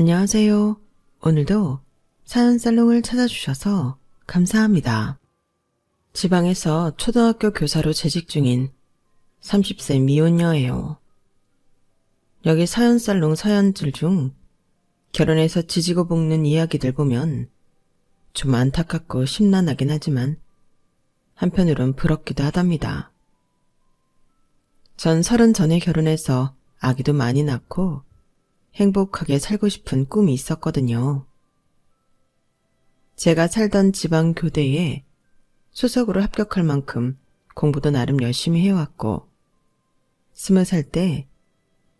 안녕하세요. 오늘도 사연 살롱을 찾아주셔서 감사합니다. 지방에서 초등학교 교사로 재직 중인 30세 미혼녀예요. 여기 사연 살롱 사연들 중 결혼해서 지지고 볶는 이야기들 보면 좀 안타깝고 심란하긴 하지만 한편으론 부럽기도 하답니다. 전 30 전에 결혼해서 아기도 많이 낳고 행복하게 살고 싶은 꿈이 있었거든요. 제가 살던 지방 교대에 수석으로 합격할 만큼 공부도 나름 열심히 해왔고 20살 때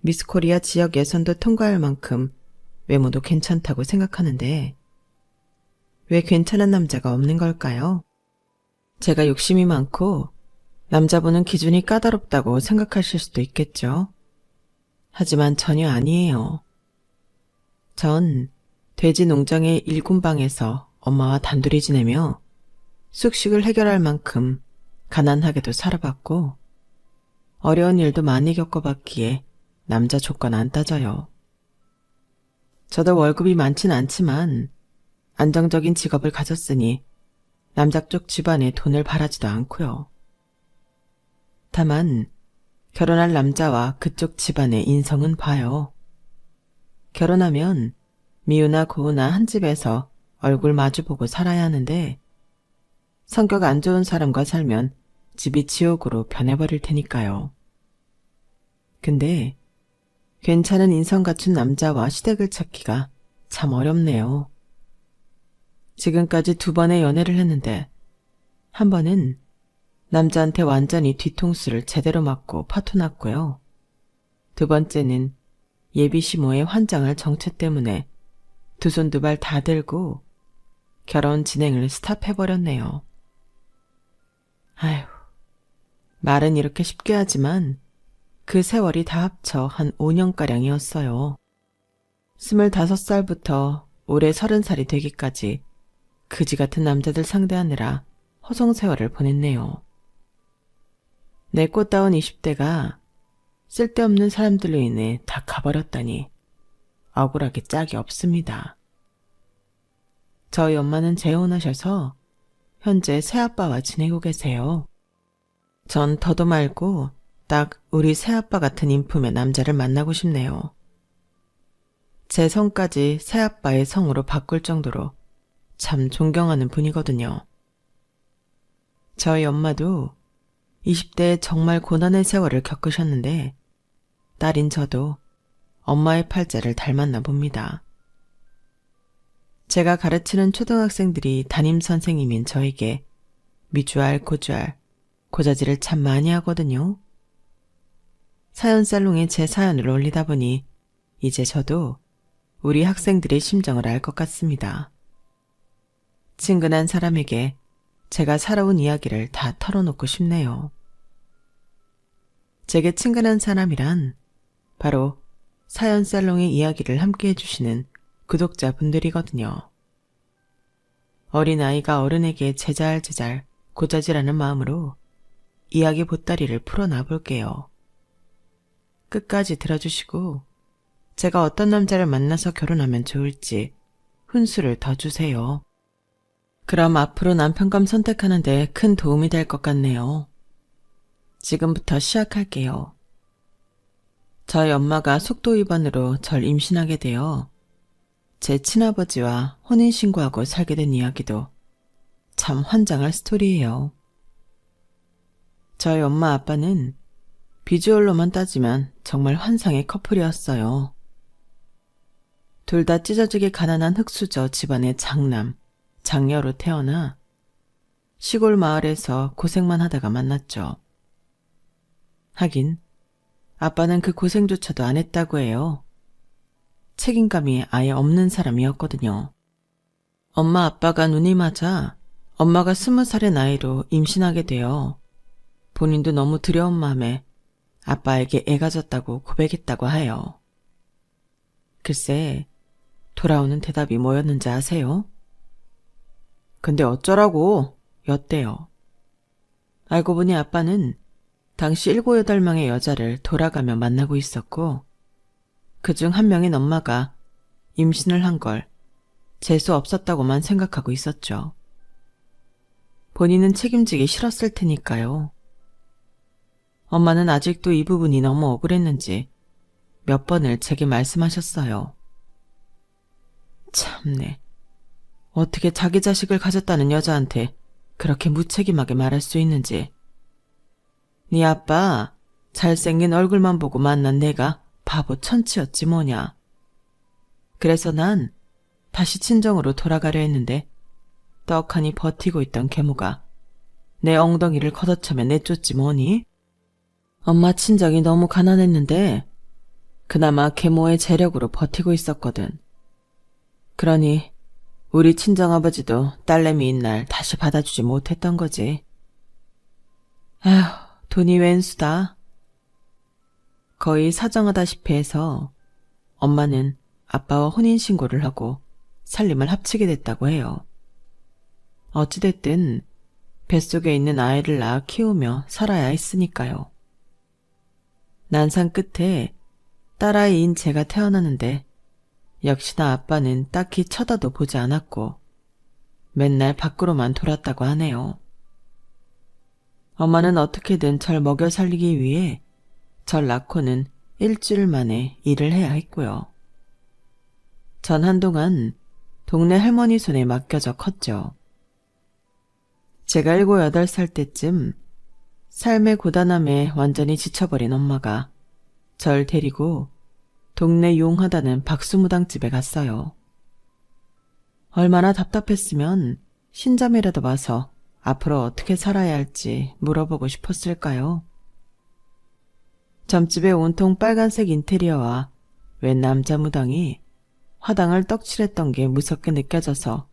미스코리아 지역 예선도 통과할 만큼 외모도 괜찮다고 생각하는데 왜 괜찮은 남자가 없는 걸까요? 제가 욕심이 많고 남자 보는 기준이 까다롭다고 생각하실 수도 있겠죠. 하지만 전혀 아니에요. 전 돼지 농장의 1군방에서 엄마와 단둘이 지내며 숙식을 해결할 만큼 가난하게도 살아봤고 어려운 일도 많이 겪어봤기에 남자 조건 안 따져요. 저도 월급이 많진 않지만 안정적인 직업을 가졌으니 남자 쪽 집안에 돈을 바라지도 않고요. 다만 결혼할 남자와 그쪽 집안의 인성은 봐요. 결혼하면 미우나 고우나 한 집에서 얼굴 마주보고 살아야 하는데 성격 안 좋은 사람과 살면 집이 지옥으로 변해버릴 테니까요. 근데 괜찮은 인성 갖춘 남자와 시댁을 찾기가 참 어렵네요. 지금까지 2번의 연애를 했는데 한 번은 남자한테 완전히 뒤통수를 제대로 맞고 파토났고요. 2번째는 예비 시모의 환장할 정체 때문에 2손 2발 다 들고 결혼 진행을 스탑해버렸네요. 아휴, 말은 이렇게 쉽게 하지만 그 세월이 다 합쳐 한 5년가량이었어요. 25살부터 올해 30살이 되기까지 그지 같은 남자들 상대하느라 허송 세월을 보냈네요. 내 꽃다운 20대가 쓸데없는 사람들로 인해 다 가버렸다니 억울하게 짝이 없습니다. 저희 엄마는 재혼하셔서 현재 새아빠와 지내고 계세요. 전 더도 말고 딱 우리 새아빠 같은 인품의 남자를 만나고 싶네요. 제 성까지 새아빠의 성으로 바꿀 정도로 참 존경하는 분이거든요. 저희 엄마도 20대에 정말 고난의 세월을 겪으셨는데 딸인 저도 엄마의 팔자를 닮았나 봅니다. 제가 가르치는 초등학생들이 담임선생님인 저에게 미주알, 고주알, 고자질을 참 많이 하거든요. 사연살롱에 제 사연을 올리다 보니 이제 저도 우리 학생들의 심정을 알 것 같습니다. 친근한 사람에게 제가 살아온 이야기를 다 털어놓고 싶네요. 제게 친근한 사람이란 바로 사연살롱의 이야기를 함께 해주시는 구독자분들이거든요. 어린아이가 어른에게 제잘제잘 고자질하는 마음으로 이야기 보따리를 풀어놔볼게요. 끝까지 들어주시고 제가 어떤 남자를 만나서 결혼하면 좋을지 훈수를 더 주세요. 그럼 앞으로 남편감 선택하는데 큰 도움이 될 것 같네요. 지금부터 시작할게요. 저희 엄마가 속도 위반으로 절 임신하게 되어 제 친아버지와 혼인신고하고 살게 된 이야기도 참 환장할 스토리예요. 저희 엄마 아빠는 비주얼로만 따지면 정말 환상의 커플이었어요. 둘 다 찢어지게 가난한 흙수저 집안의 장남, 장녀로 태어나 시골 마을에서 고생만 하다가 만났죠. 하긴 아빠는 그 고생조차도 안 했다고 해요. 책임감이 아예 없는 사람이었거든요. 엄마 아빠가 눈이 맞아 엄마가 20살의 나이로 임신하게 되어 본인도 너무 두려운 마음에 아빠에게 애가 졌다고 고백했다고 해요. 글쎄, 돌아오는 대답이 뭐였는지 아세요? 근데 어쩌라고 였대요. 알고 보니 아빠는 당시 7, 8명의 여자를 돌아가며 만나고 있었고 그중 한 명인 엄마가 임신을 한 걸 재수 없었다고만 생각하고 있었죠. 본인은 책임지기 싫었을 테니까요. 엄마는 아직도 이 부분이 너무 억울했는지 몇 번을 제게 말씀하셨어요. 참네. 어떻게 자기 자식을 가졌다는 여자한테 그렇게 무책임하게 말할 수 있는지. 네 아빠 잘생긴 얼굴만 보고 만난 내가 바보 천치였지 뭐냐. 그래서 난 다시 친정으로 돌아가려 했는데 떡하니 버티고 있던 계모가 내 엉덩이를 걷어차며 내쫓지 뭐니? 엄마 친정이 너무 가난했는데 그나마 계모의 재력으로 버티고 있었거든. 그러니 우리 친정아버지도 딸내미인 날 다시 받아주지 못했던 거지. 아휴, 돈이 웬수다. 거의 사정하다시피 해서 엄마는 아빠와 혼인신고를 하고 살림을 합치게 됐다고 해요. 어찌됐든 뱃속에 있는 아이를 낳아 키우며 살아야 했으니까요. 난상 끝에 딸아이인 제가 태어나는데 역시나 아빠는 딱히 쳐다도 보지 않았고 맨날 밖으로만 돌았다고 하네요. 엄마는 어떻게든 절 먹여 살리기 위해 절 낳고는 일주일 만에 일을 해야 했고요. 전 한동안 동네 할머니 손에 맡겨져 컸죠. 제가 7, 8살 때쯤 삶의 고단함에 완전히 지쳐버린 엄마가 절 데리고 동네 용하다는 박수무당집에 갔어요. 얼마나 답답했으면 신자매라도 와서 앞으로 어떻게 살아야 할지 물어보고 싶었을까요? 점집에 온통 빨간색 인테리어와 웬 남자 무당이 화당을 떡칠했던 게 무섭게 느껴져서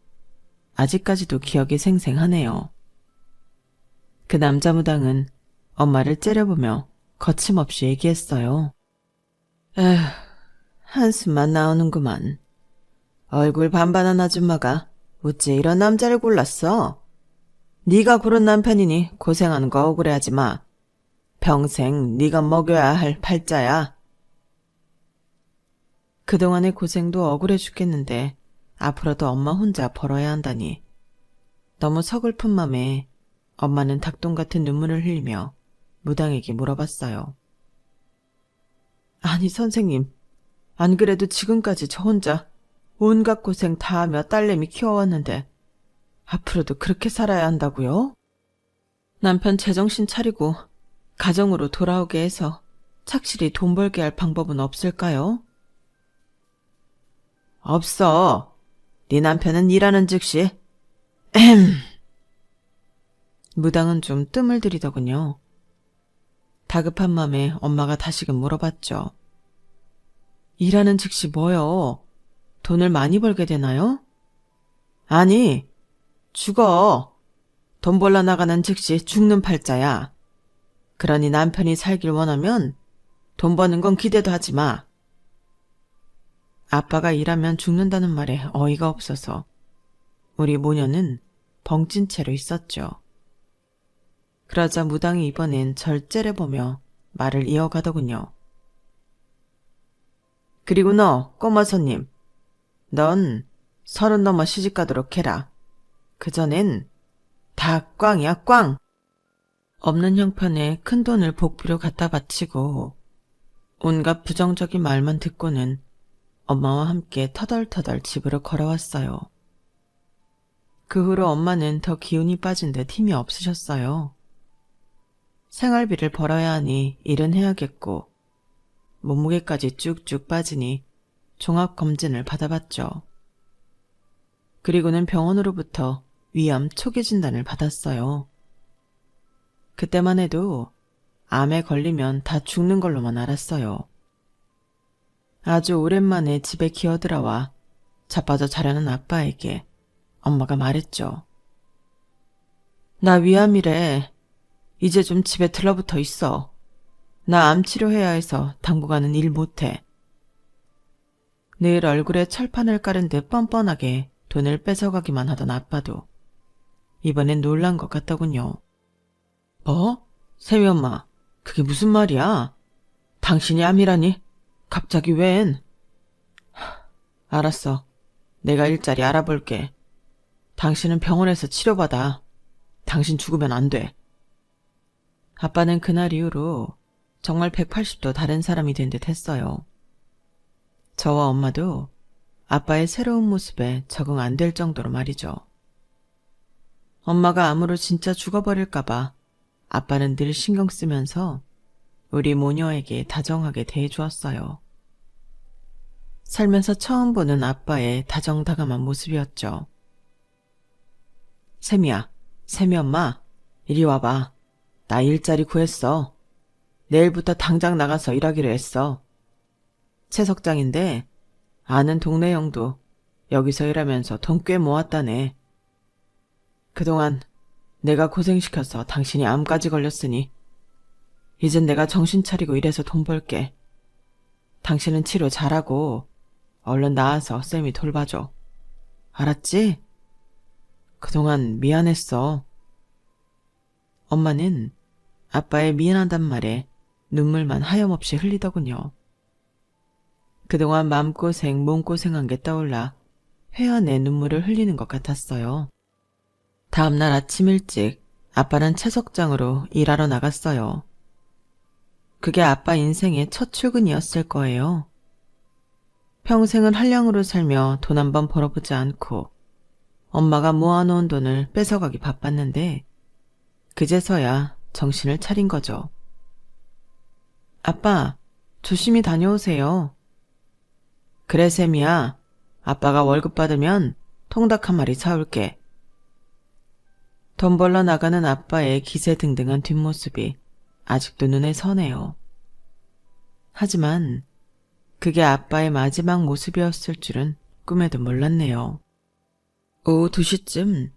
아직까지도 기억이 생생하네요. 그 남자 무당은 엄마를 째려보며 거침없이 얘기했어요. 에휴, 한숨만 나오는구만. 얼굴 반반한 아줌마가 어째 이런 남자를 골랐어? 네가 고른 남편이니 고생하는 거 억울해하지 마. 평생 네가 먹여야 할 팔자야. 그동안의 고생도 억울해 죽겠는데 앞으로도 엄마 혼자 벌어야 한다니. 너무 서글픈 맘에 엄마는 닭똥 같은 눈물을 흘리며 무당에게 물어봤어요. 아니 선생님, 안 그래도 지금까지 저 혼자 온갖 고생 다 하며 딸내미 키워왔는데 앞으로도 그렇게 살아야 한다고요? 남편 제정신 차리고 가정으로 돌아오게 해서 착실히 돈 벌게 할 방법은 없을까요? 없어. 네 남편은 일하는 즉시. 무당은 좀 뜸을 들이더군요. 다급한 맘에 엄마가 다시금 물어봤죠. 일하는 즉시 뭐요? 돈을 많이 벌게 되나요? 아니, 죽어. 돈 벌러 나가는 즉시 죽는 팔자야. 그러니 남편이 살길 원하면 돈 버는 건 기대도 하지 마. 아빠가 일하면 죽는다는 말에 어이가 없어서 우리 모녀는 벙찐 채로 있었죠. 그러자 무당이 이번엔 절 째려보며 말을 이어가더군요. 그리고 너, 꼬마 손님. 넌 30 넘어 시집가도록 해라. 그전엔 다 꽝이야, 꽝! 없는 형편에 큰돈을 복비로 갖다 바치고 온갖 부정적인 말만 듣고는 엄마와 함께 터덜터덜 집으로 걸어왔어요. 그 후로 엄마는 더 기운이 빠진 듯 힘이 없으셨어요. 생활비를 벌어야 하니 일은 해야겠고 몸무게까지 쭉쭉 빠지니 종합검진을 받아봤죠. 그리고는 병원으로부터 위암 초기 진단을 받았어요. 그때만 해도 암에 걸리면 다 죽는 걸로만 알았어요. 아주 오랜만에 집에 기어들어와 자빠져 자려는 아빠에게 엄마가 말했죠. 나 위암이래. 이제 좀 집에 들러붙어 있어. 나 암 치료해야 해서 당분간은 일 못해. 늘 얼굴에 철판을 깔은 듯 뻔뻔하게 돈을 뺏어가기만 하던 아빠도 이번엔 놀란 것 같더군요. 뭐? 세미 엄마, 그게 무슨 말이야? 당신이 암이라니? 갑자기 웬? 알았어. 내가 일자리 알아볼게. 당신은 병원에서 치료받아. 당신 죽으면 안 돼. 아빠는 그날 이후로 정말 180도 다른 사람이 된 듯 했어요. 저와 엄마도 아빠의 새로운 모습에 적응 안 될 정도로 말이죠. 엄마가 암으로 진짜 죽어버릴까봐 아빠는 늘 신경 쓰면서 우리 모녀에게 다정하게 대해주었어요. 살면서 처음 보는 아빠의 다정다감한 모습이었죠. 샘이야, 샘이 엄마, 이리 와봐. 나 일자리 구했어. 내일부터 당장 나가서 일하기로 했어. 최 석장인데 아는 동네 형도 여기서 일하면서 돈 꽤 모았다네. 그동안 내가 고생시켜서 당신이 암까지 걸렸으니 이젠 내가 정신 차리고 일해서 돈 벌게. 당신은 치료 잘하고 얼른 나와서 쌤이 돌봐줘. 알았지? 그동안 미안했어. 엄마는 아빠의 미안하단 말에 눈물만 하염없이 흘리더군요. 그동안 마음고생, 몸고생한 게 떠올라 회한의 눈물을 흘리는 것 같았어요. 다음날 아침 일찍 아빠는 채석장으로 일하러 나갔어요. 그게 아빠 인생의 첫 출근이었을 거예요. 평생을 한량으로 살며 돈 한 번 벌어보지 않고 엄마가 모아놓은 돈을 뺏어가기 바빴는데 그제서야 정신을 차린 거죠. 아빠, 조심히 다녀오세요. 그래, 샘이야. 아빠가 월급 받으면 통닭 한 마리 사올게. 돈 벌러 나가는 아빠의 기세등등한 뒷모습이 아직도 눈에 선해요. 하지만 그게 아빠의 마지막 모습이었을 줄은 꿈에도 몰랐네요. 오후 2시쯤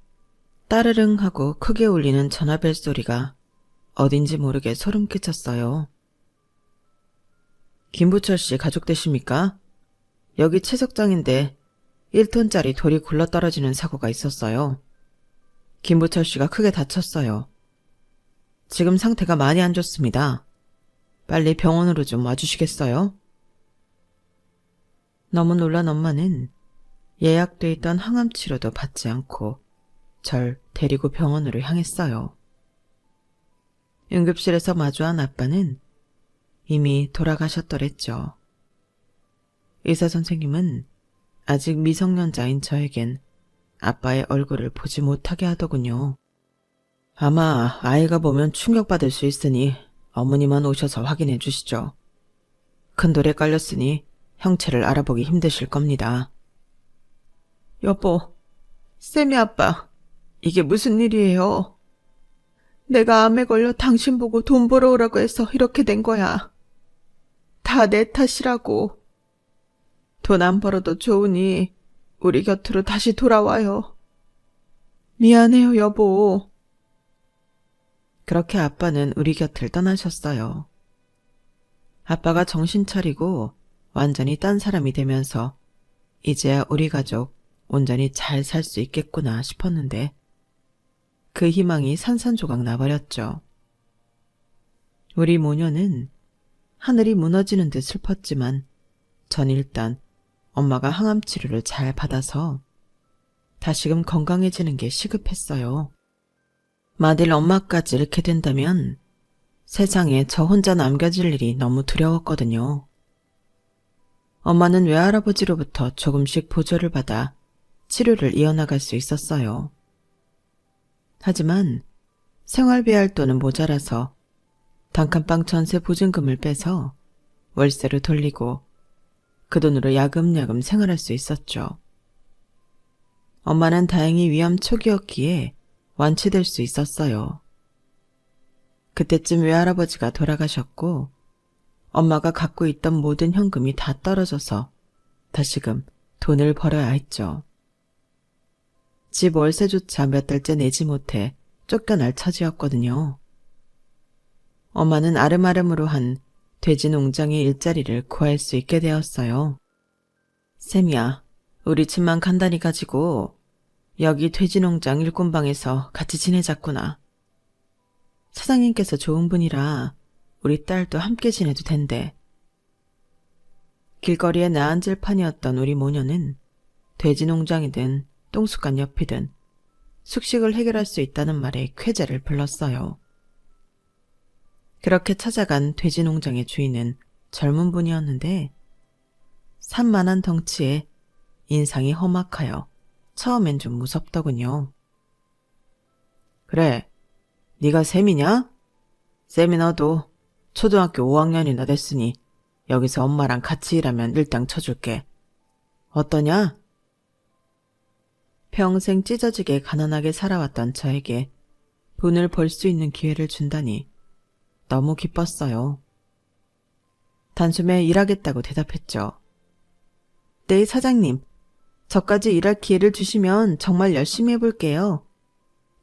따르릉 하고 크게 울리는 전화벨 소리가 어딘지 모르게 소름 끼쳤어요. 김부철 씨 가족 되십니까? 여기 채석장인데 1톤짜리 돌이 굴러떨어지는 사고가 있었어요. 김부철 씨가 크게 다쳤어요. 지금 상태가 많이 안 좋습니다. 빨리 병원으로 좀 와주시겠어요? 너무 놀란 엄마는 예약돼 있던 항암 치료도 받지 않고 절 데리고 병원으로 향했어요. 응급실에서 마주한 아빠는 이미 돌아가셨더랬죠. 의사 선생님은 아직 미성년자인 저에겐 아빠의 얼굴을 보지 못하게 하더군요. 아마 아이가 보면 충격받을 수 있으니 어머니만 오셔서 확인해 주시죠. 큰 돌에 깔렸으니 형체를 알아보기 힘드실 겁니다. 여보, 쌤이 아빠, 이게 무슨 일이에요? 내가 암에 걸려 당신 보고 돈 벌어오라고 해서 이렇게 된 거야. 다 내 탓이라고. 돈 안 벌어도 좋으니 우리 곁으로 다시 돌아와요. 미안해요, 여보. 그렇게 아빠는 우리 곁을 떠나셨어요. 아빠가 정신 차리고 완전히 딴 사람이 되면서 이제야 우리 가족 온전히 잘 살 수 있겠구나 싶었는데 그 희망이 산산조각 나버렸죠. 우리 모녀는 하늘이 무너지는 듯 슬펐지만 전 일단 엄마가 항암 치료를 잘 받아서 다시금 건강해지는 게 시급했어요. 만일 엄마까지 잃게 된다면 세상에 저 혼자 남겨질 일이 너무 두려웠거든요. 엄마는 외할아버지로부터 조금씩 보조를 받아 치료를 이어나갈 수 있었어요. 하지만 생활비 할 돈은 모자라서 단칸방 전세 보증금을 빼서 월세로 돌리고 그 돈으로 야금야금 생활할 수 있었죠. 엄마는 다행히 위암 초기였기에 완치될 수 있었어요. 그때쯤 외할아버지가 돌아가셨고 엄마가 갖고 있던 모든 현금이 다 떨어져서 다시금 돈을 벌어야 했죠. 집 월세조차 몇 달째 내지 못해 쫓겨날 처지였거든요. 엄마는 아름아름으로 한 돼지 농장의 일자리를 구할 수 있게 되었어요. 쌤이야, 우리 집만 간단히 가지고 여기 돼지 농장 일꾼방에서 같이 지내자꾸나. 사장님께서 좋은 분이라 우리 딸도 함께 지내도 된대. 길거리에 나앉을 판이었던 우리 모녀는 돼지 농장이든 똥수간 옆이든 숙식을 해결할 수 있다는 말에 쾌재를 불렀어요. 그렇게 찾아간 돼지 농장의 주인은 젊은 분이었는데 산만한 덩치에 인상이 험악하여 처음엔 좀 무섭더군요. 그래, 네가 쌤이냐? 쌤이 너도 초등학교 5학년이나 됐으니 여기서 엄마랑 같이 일하면 일당 쳐줄게. 어떠냐? 평생 찢어지게 가난하게 살아왔던 저에게 돈을 벌 수 있는 기회를 준다니 너무 기뻤어요. 단숨에 일하겠다고 대답했죠. 네, 사장님. 저까지 일할 기회를 주시면 정말 열심히 해볼게요.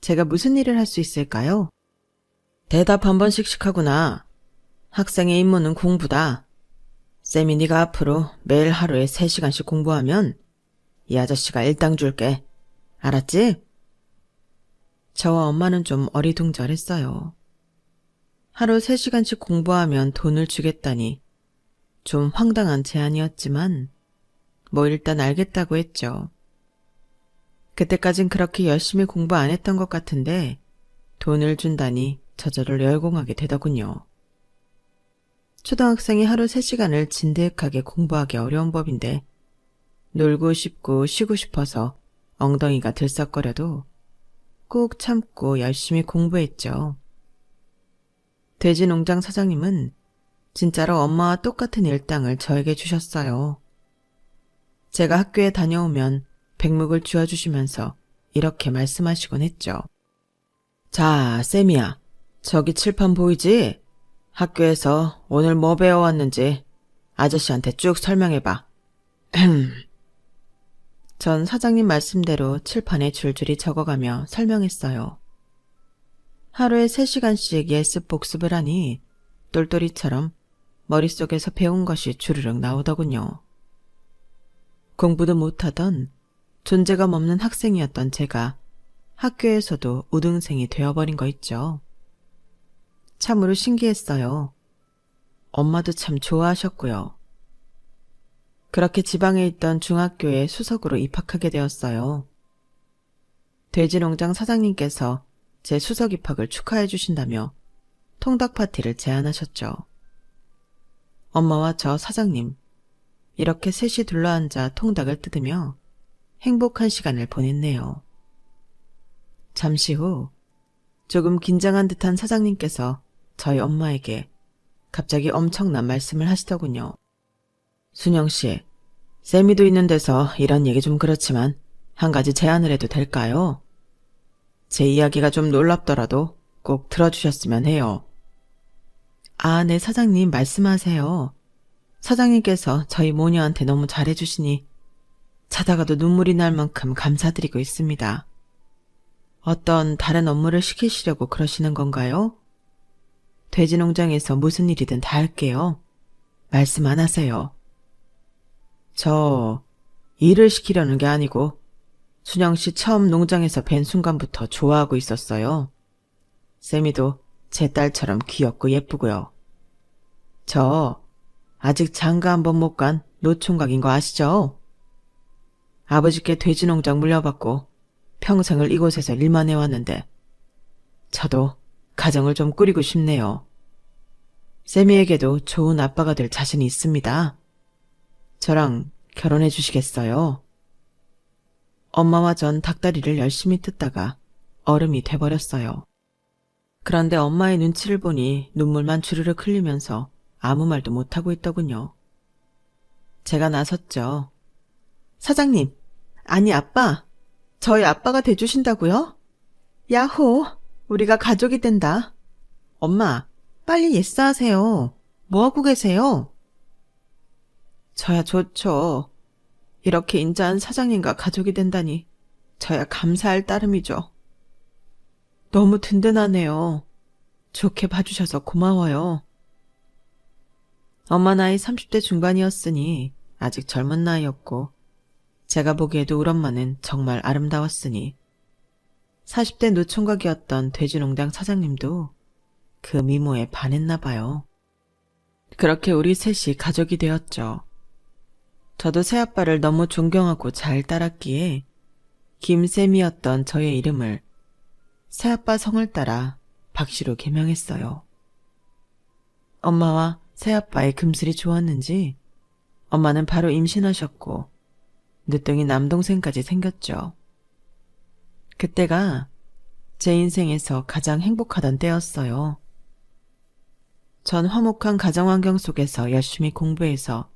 제가 무슨 일을 할 수 있을까요? 대답 한 번씩 하구나. 학생의 임무는 공부다. 쌤이 네가 앞으로 매일 하루에 3시간씩 공부하면 이 아저씨가 일당 줄게. 알았지? 저와 엄마는 좀 어리둥절했어요. 하루 3시간씩 공부하면 돈을 주겠다니 좀 황당한 제안이었지만 뭐 일단 알겠다고 했죠. 그때까진 그렇게 열심히 공부 안 했던 것 같은데 돈을 준다니 저절로 열공하게 되더군요. 초등학생이 하루 3시간을 진득하게 공부하기 어려운 법인데 놀고 싶고 쉬고 싶어서 엉덩이가 들썩거려도 꾹 참고 열심히 공부했죠. 돼지 농장 사장님은 진짜로 엄마와 똑같은 일당을 저에게 주셨어요. 제가 학교에 다녀오면 백묵을 쥐어주시면서 이렇게 말씀하시곤 했죠. 자, 쌤이야. 저기 칠판 보이지? 학교에서 오늘 뭐 배워왔는지 아저씨한테 쭉 설명해봐. 전 사장님 말씀대로 칠판에 줄줄이 적어가며 설명했어요. 하루에 3시간씩 예습 복습을 하니 똘똘이처럼 머릿속에서 배운 것이 주르륵 나오더군요. 공부도 못하던 존재감 없는 학생이었던 제가 학교에서도 우등생이 되어버린 거 있죠. 참으로 신기했어요. 엄마도 참 좋아하셨고요. 그렇게 지방에 있던 중학교에 수석으로 입학하게 되었어요. 돼지농장 사장님께서 제 수석 입학을 축하해 주신다며 통닭 파티를 제안하셨죠. 엄마와 저 사장님, 이렇게 셋이 둘러앉아 통닭을 뜯으며 행복한 시간을 보냈네요. 잠시 후 조금 긴장한 듯한 사장님께서 저희 엄마에게 갑자기 엄청난 말씀을 하시더군요. 순영씨, 쌤이도 있는 데서 이런 얘기 좀 그렇지만 한 가지 제안을 해도 될까요? 제 이야기가 좀 놀랍더라도 꼭 들어주셨으면 해요. 아, 네, 사장님 말씀하세요. 사장님께서 저희 모녀한테 너무 잘해주시니 자다가도 눈물이 날 만큼 감사드리고 있습니다. 어떤 다른 업무를 시키시려고 그러시는 건가요? 돼지 농장에서 무슨 일이든 다 할게요. 말씀 안 하세요. 저 일을 시키려는 게 아니고 순영씨 처음 농장에서 뵌 순간부터 좋아하고 있었어요. 쌤이도 제 딸처럼 귀엽고 예쁘고요. 저 아직 장가 한 번 못 간 노총각인 거 아시죠? 아버지께 돼지 농장 물려받고 평생을 이곳에서 일만 해왔는데 저도 가정을 좀 꾸리고 싶네요. 쌤이에게도 좋은 아빠가 될 자신이 있습니다. 저랑 결혼해 주시겠어요? 엄마와 전 닭다리를 열심히 뜯다가 얼음이 돼버렸어요. 그런데 엄마의 눈치를 보니 눈물만 주르륵 흘리면서 아무 말도 못하고 있더군요. 제가 나섰죠. 사장님, 아니 아빠, 저희 아빠가 돼주신다고요? 야호, 우리가 가족이 된다. 엄마, 빨리 예스하세요. 뭐하고 계세요? 저야 좋죠. 이렇게 인자한 사장님과 가족이 된다니 저야 감사할 따름이죠. 너무 든든하네요. 좋게 봐주셔서 고마워요. 엄마 나이 30대 중반이었으니 아직 젊은 나이였고 제가 보기에도 우리 엄마는 정말 아름다웠으니 40대 노총각이었던 돼지농장 사장님도 그 미모에 반했나 봐요. 그렇게 우리 셋이 가족이 되었죠. 저도 새아빠를 너무 존경하고 잘 따랐기에 김쌤이었던 저의 이름을 새아빠 성을 따라 박씨로 개명했어요. 엄마와 새아빠의 금슬이 좋았는지 엄마는 바로 임신하셨고 늦둥이 남동생까지 생겼죠. 그때가 제 인생에서 가장 행복하던 때였어요. 전 화목한 가정환경 속에서 열심히 공부해서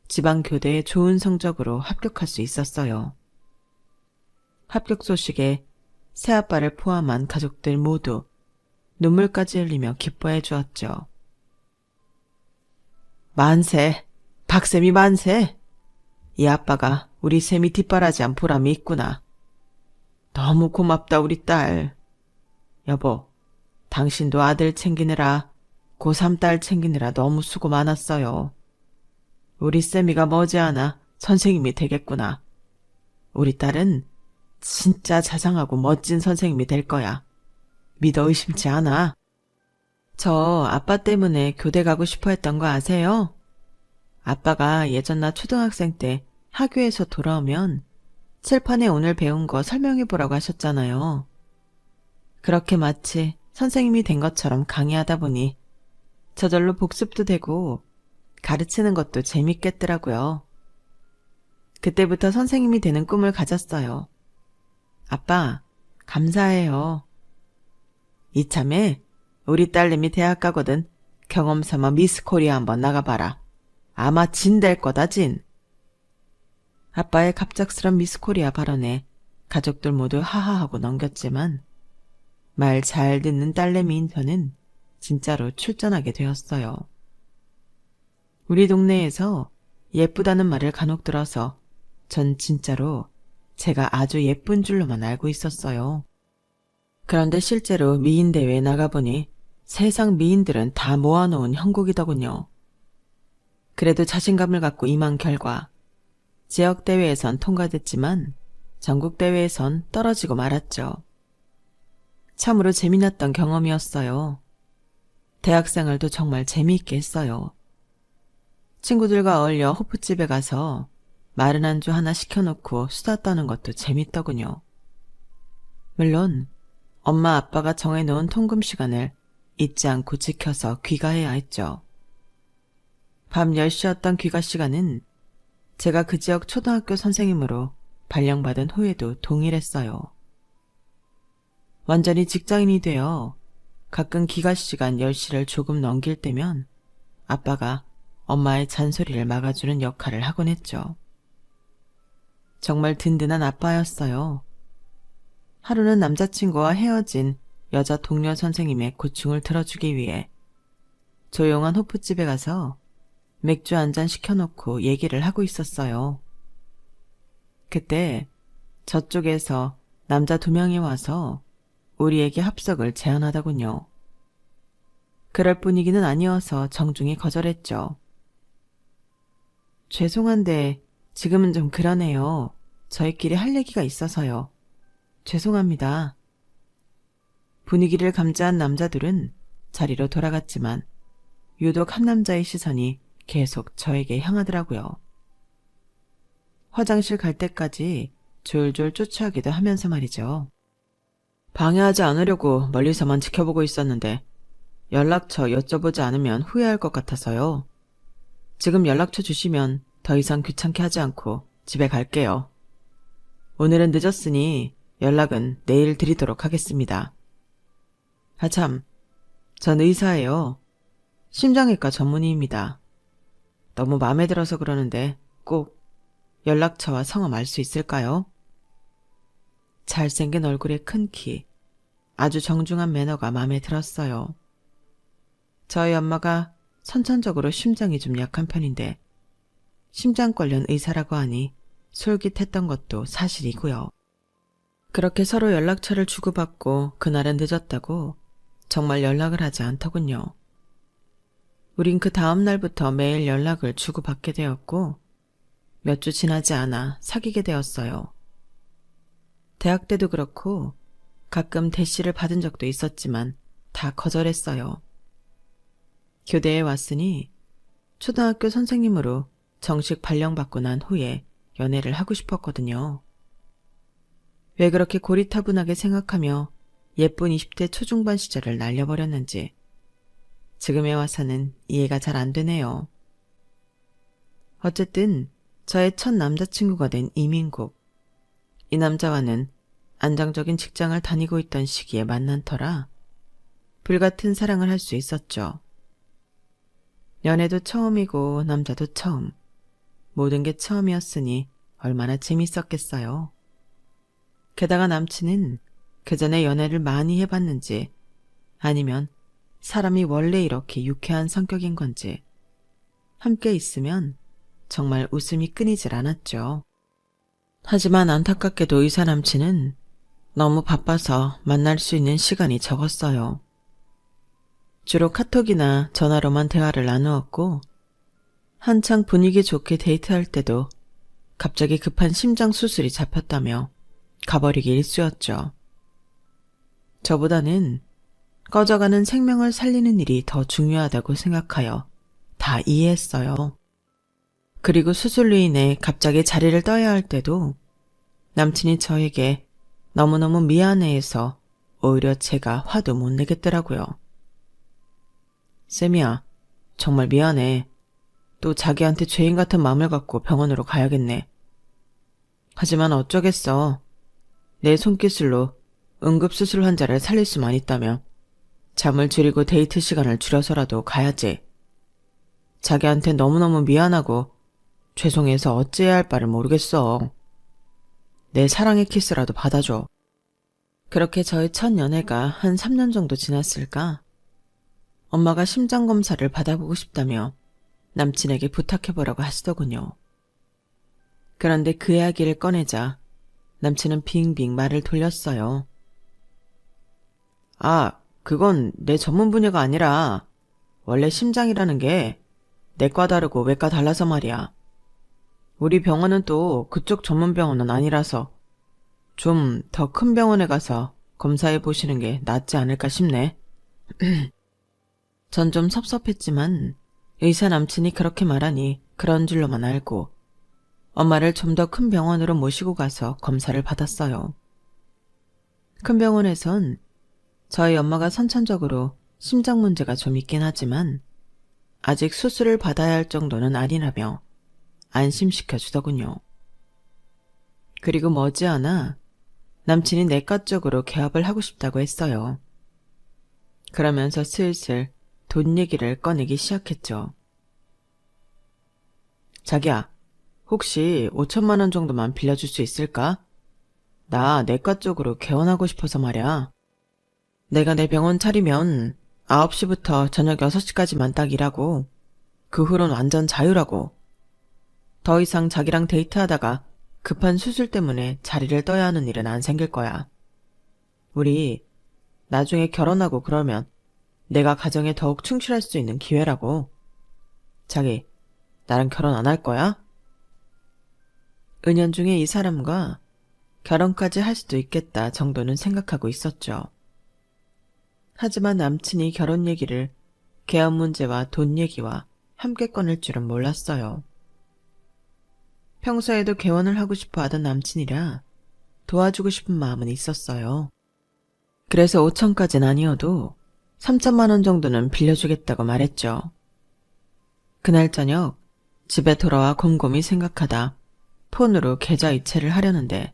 지방교대에 좋은 성적으로 합격할 수 있었어요. 합격 소식에 새아빠를 포함한 가족들 모두 눈물까지 흘리며 기뻐해 주었죠. 만세! 박쌤이 만세! 이 아빠가 우리 쌤이 뒷바라지한 보람이 있구나. 너무 고맙다 우리 딸. 여보, 당신도 아들 챙기느라 고3 딸 챙기느라 너무 수고 많았어요. 우리 쌤이가 머지않아 선생님이 되겠구나. 우리 딸은 진짜 자상하고 멋진 선생님이 될 거야. 믿어 의심치 않아. 저 아빠 때문에 교대 가고 싶어 했던 거 아세요? 아빠가 예전 나 초등학생 때 학교에서 돌아오면 칠판에 오늘 배운 거 설명해 보라고 하셨잖아요. 그렇게 마치 선생님이 된 것처럼 강의하다 보니 저절로 복습도 되고 가르치는 것도 재밌겠더라고요. 그때부터 선생님이 되는 꿈을 가졌어요. 아빠, 감사해요. 이참에 우리 딸내미 대학 가거든 경험 삼아 미스 코리아 한번 나가봐라. 아마 진 될 거다 진. 아빠의 갑작스런 미스 코리아 발언에 가족들 모두 하하하고 넘겼지만 말 잘 듣는 딸내미인 저는 진짜로 출전하게 되었어요. 우리 동네에서 예쁘다는 말을 간혹 들어서 전 진짜로 제가 아주 예쁜 줄로만 알고 있었어요. 그런데 실제로 미인대회에 나가보니 세상 미인들은 다 모아놓은 형국이더군요. 그래도 자신감을 갖고 임한 결과 지역대회에선 통과됐지만 전국대회에선 떨어지고 말았죠. 참으로 재미났던 경험이었어요. 대학생활도 정말 재미있게 했어요. 친구들과 어울려 호프집에 가서 마른 안주 하나 시켜놓고 수다 떠는 것도 재밌더군요. 물론 엄마 아빠가 정해놓은 통금 시간을 잊지 않고 지켜서 귀가해야 했죠. 밤 10시였던 귀가 시간은 제가 그 지역 초등학교 선생님으로 발령받은 후에도 동일했어요. 완전히 직장인이 되어 가끔 귀가 시간 10시를 조금 넘길 때면 아빠가 엄마의 잔소리를 막아주는 역할을 하곤 했죠. 정말 든든한 아빠였어요. 하루는 남자친구와 헤어진 여자 동료 선생님의 고충을 들어주기 위해 조용한 호프집에 가서 맥주 한 잔 시켜놓고 얘기를 하고 있었어요. 그때 저쪽에서 남자 2명이 와서 우리에게 합석을 제안하더군요. 그럴 분위기는 아니어서 정중히 거절했죠. 죄송한데 지금은 좀 그러네요. 저희끼리 할 얘기가 있어서요. 죄송합니다. 분위기를 감지한 남자들은 자리로 돌아갔지만 유독 한 남자의 시선이 계속 저에게 향하더라고요. 화장실 갈 때까지 졸졸 쫓아오기도 하면서 말이죠. 방해하지 않으려고 멀리서만 지켜보고 있었는데 연락처 여쭤보지 않으면 후회할 것 같아서요. 지금 연락처 주시면 더 이상 귀찮게 하지 않고 집에 갈게요. 오늘은 늦었으니 연락은 내일 드리도록 하겠습니다. 아 참, 전 의사예요. 심장외과 전문의입니다. 너무 마음에 들어서 그러는데 꼭 연락처와 성함 알 수 있을까요? 잘생긴 얼굴에 큰 키, 아주 정중한 매너가 마음에 들었어요. 저희 엄마가 선천적으로 심장이 좀 약한 편인데 심장 관련 의사라고 하니 솔깃했던 것도 사실이고요. 그렇게 서로 연락처를 주고받고 그날은 늦었다고 정말 연락을 하지 않더군요. 우린 그 다음 날부터 매일 연락을 주고받게 되었고 몇 주 지나지 않아 사귀게 되었어요. 대학 때도 그렇고 가끔 대시를 받은 적도 있었지만 다 거절했어요. 교대에 왔으니 초등학교 선생님으로 정식 발령받고 난 후에 연애를 하고 싶었거든요. 왜 그렇게 고리타분하게 생각하며 예쁜 20대 초중반 시절을 날려버렸는지 지금에 와서는 이해가 잘 안 되네요. 어쨌든 저의 첫 남자친구가 된 이민국. 이 남자와는 안정적인 직장을 다니고 있던 시기에 만난 터라 불같은 사랑을 할 수 있었죠. 연애도 처음이고 남자도 처음. 모든 게 처음이었으니 얼마나 재밌었겠어요. 게다가 남친은 그 전에 연애를 많이 해봤는지 아니면 사람이 원래 이렇게 유쾌한 성격인 건지 함께 있으면 정말 웃음이 끊이질 않았죠. 하지만 안타깝게도 의사 남친은 너무 바빠서 만날 수 있는 시간이 적었어요. 주로 카톡이나 전화로만 대화를 나누었고 한창 분위기 좋게 데이트할 때도 갑자기 급한 심장 수술이 잡혔다며 가버리기 일쑤였죠. 저보다는 꺼져가는 생명을 살리는 일이 더 중요하다고 생각하여 다 이해했어요. 그리고 수술로 인해 갑자기 자리를 떠야 할 때도 남친이 저에게 너무너무 미안해해서 오히려 제가 화도 못 내겠더라고요. 쌤이야, 정말 미안해. 또 자기한테 죄인 같은 마음을 갖고 병원으로 가야겠네. 하지만 어쩌겠어. 내 손기술로 응급수술 환자를 살릴 수만 있다면 잠을 줄이고 데이트 시간을 줄여서라도 가야지. 자기한테 너무너무 미안하고 죄송해서 어찌해야 할 바를 모르겠어. 내 사랑의 키스라도 받아줘. 그렇게 저의 첫 연애가 한 3년 정도 지났을까? 엄마가 심장검사를 받아보고 싶다며 남친에게 부탁해보라고 하시더군요. 그런데 그 이야기를 꺼내자 남친은 빙빙 말을 돌렸어요. 아, 그건 내 전문 분야가 아니라 원래 심장이라는 게 내과 다르고 외과 달라서 말이야. 우리 병원은 또 그쪽 전문 병원은 아니라서 좀 더 큰 병원에 가서 검사해 보시는 게 낫지 않을까 싶네. 전 좀 섭섭했지만 의사 남친이 그렇게 말하니 그런 줄로만 알고 엄마를 좀 더 큰 병원으로 모시고 가서 검사를 받았어요. 큰 병원에선 저희 엄마가 선천적으로 심장 문제가 좀 있긴 하지만 아직 수술을 받아야 할 정도는 아니라며 안심시켜 주더군요. 그리고 머지않아 남친이 내과 쪽으로 개업을 하고 싶다고 했어요. 그러면서 슬슬 돈 얘기를 꺼내기 시작했죠. 자기야, 혹시 5천만 원 정도만 빌려줄 수 있을까? 나 내과 쪽으로 개원하고 싶어서 말이야. 내가 내 병원 차리면 9시부터 저녁 6시까지만 딱 일하고 그 후론 완전 자유라고. 더 이상 자기랑 데이트하다가 급한 수술 때문에 자리를 떠야 하는 일은 안 생길 거야. 우리 나중에 결혼하고 그러면 내가 가정에 더욱 충실할 수 있는 기회라고. 자기, 나랑 결혼 안 할 거야? 은연중에 이 사람과 결혼까지 할 수도 있겠다 정도는 생각하고 있었죠. 하지만 남친이 결혼 얘기를 개업 문제와 돈 얘기와 함께 꺼낼 줄은 몰랐어요. 평소에도 개원을 하고 싶어 하던 남친이라 도와주고 싶은 마음은 있었어요. 그래서 5천까지는 아니어도 3천만 원 정도는 빌려주겠다고 말했죠. 그날 저녁 집에 돌아와 곰곰이 생각하다 폰으로 계좌 이체를 하려는데